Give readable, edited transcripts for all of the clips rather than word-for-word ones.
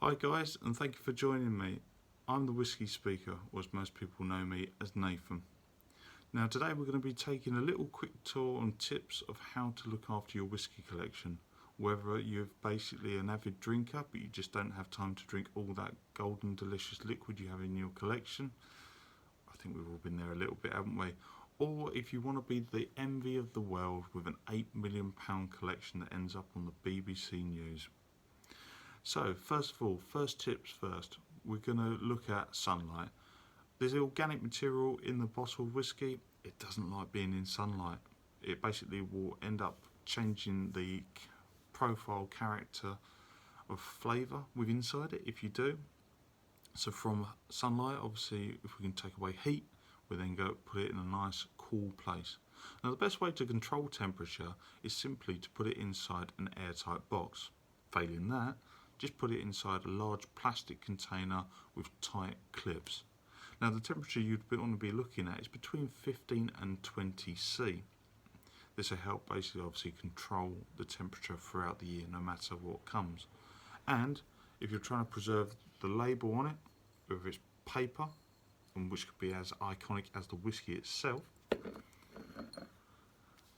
Hi guys, and thank you for joining me. I'm the Whisky Speaker, or as most people know me as Nathan. Now today we're going to be taking a little quick tour on tips of how to look after your whisky collection. Whether you're basically an avid drinker but you just don't have time to drink all that golden delicious liquid you have in your collection. I think we've all been there a little bit, haven't we? Or if you want to be the envy of the world with an £8 million collection that ends up on the BBC News. So first of all, first tips first, we're going to look at sunlight. There's organic material in the bottled whisky. It doesn't like being in sunlight. It basically will end up changing the profile character of flavour with inside it if you do. So from sunlight, obviously if we can take away heat, we then go put it in a nice cool place. Now the best way to control temperature is simply to put it inside an airtight box. Failing that, just put it inside a large plastic container with tight clips. Now the temperature you'd want to be looking at is between 15 and 20 C. This will help basically obviously control the temperature throughout the year no matter what comes. And if you're trying to preserve the label on it, whether it's paper, and which could be as iconic as the whisky itself,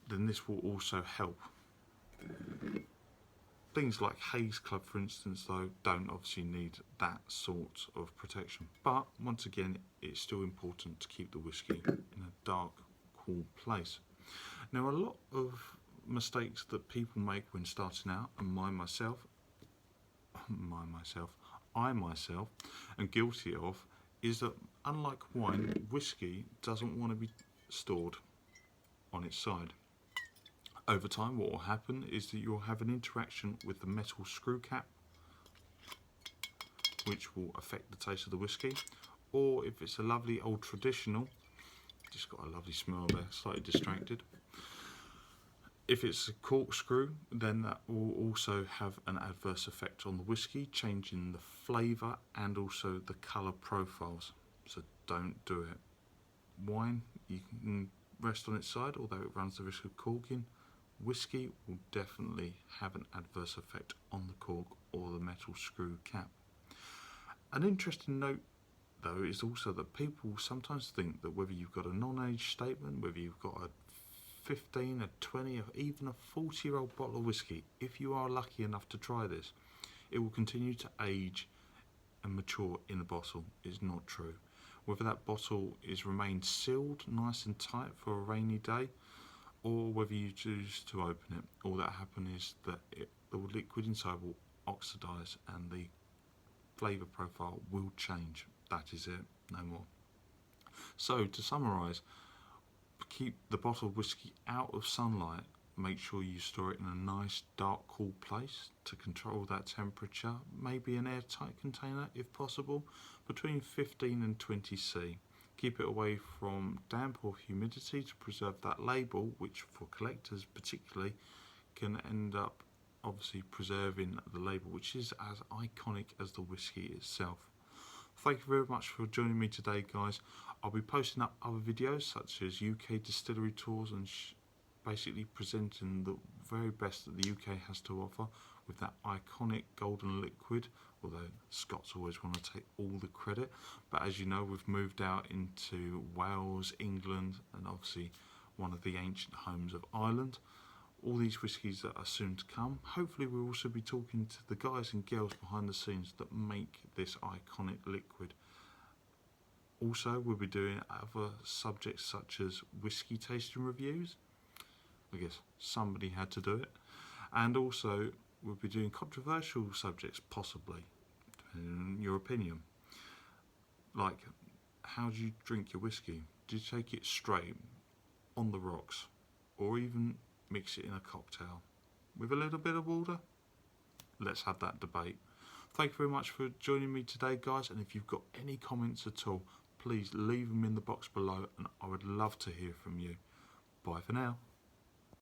then this will also help. Things like Haze Club, for instance, though, don't obviously need that sort of protection. But once again, it's still important to keep the whisky in a dark, cool place. Now, a lot of mistakes that people make when starting out, and I myself am guilty of, is that unlike wine, whisky doesn't want to be stored on its side. Over time, what will happen is that you'll have an interaction with the metal screw cap, which will affect the taste of the whisky. Or if it's a lovely old traditional, just got a lovely smell there, slightly distracted. If it's a corkscrew, then that will also have an adverse effect on the whisky, changing the flavour and also the colour profiles. So don't do it. Wine, you can rest on its side, although it runs the risk of corking. Whisky will definitely have an adverse effect on the cork or the metal screw cap. An interesting note though is also that people sometimes think that whether you've got a non-age statement, whether you've got a 15, a 20 or even a 40-year-old bottle of whisky, if you are lucky enough to try this, it will continue to age and mature in the bottle. Is not true. Whether that bottle is remained sealed nice and tight for a rainy day, or whether you choose to open it, all that happens is that the liquid inside will oxidise and the flavour profile will change. That is it, no more. So to summarise, keep the bottled whisky out of sunlight. Make sure you store it in a nice dark cool place to control that temperature, maybe an airtight container if possible, between 15 and 20 C. Keep it away from damp or humidity to preserve that label, which for collectors particularly can end up obviously preserving the label, which is as iconic as the whisky itself. Thank you very much for joining me today, guys. I'll be posting up other videos such as UK distillery tours and basically presenting the very best that the UK has to offer with that iconic golden liquid, although Scots always want to take all the credit. But as you know, we've moved out into Wales, England, and obviously one of the ancient homes of Ireland. All these whiskies that are soon to come. Hopefully we'll also be talking to the guys and girls behind the scenes that make this iconic liquid. Also, we'll be doing other subjects such as whiskey tasting reviews. I guess somebody had to do it. And also, we'll be doing controversial subjects, possibly, depending on your opinion. Like, how do you drink your whiskey? Do you take it straight, on the rocks, or even mix it in a cocktail with a little bit of water? Let's have that debate. Thank you very much for joining me today, guys, and if you've got any comments at all, please leave them in the box below and I would love to hear from you. Bye for now.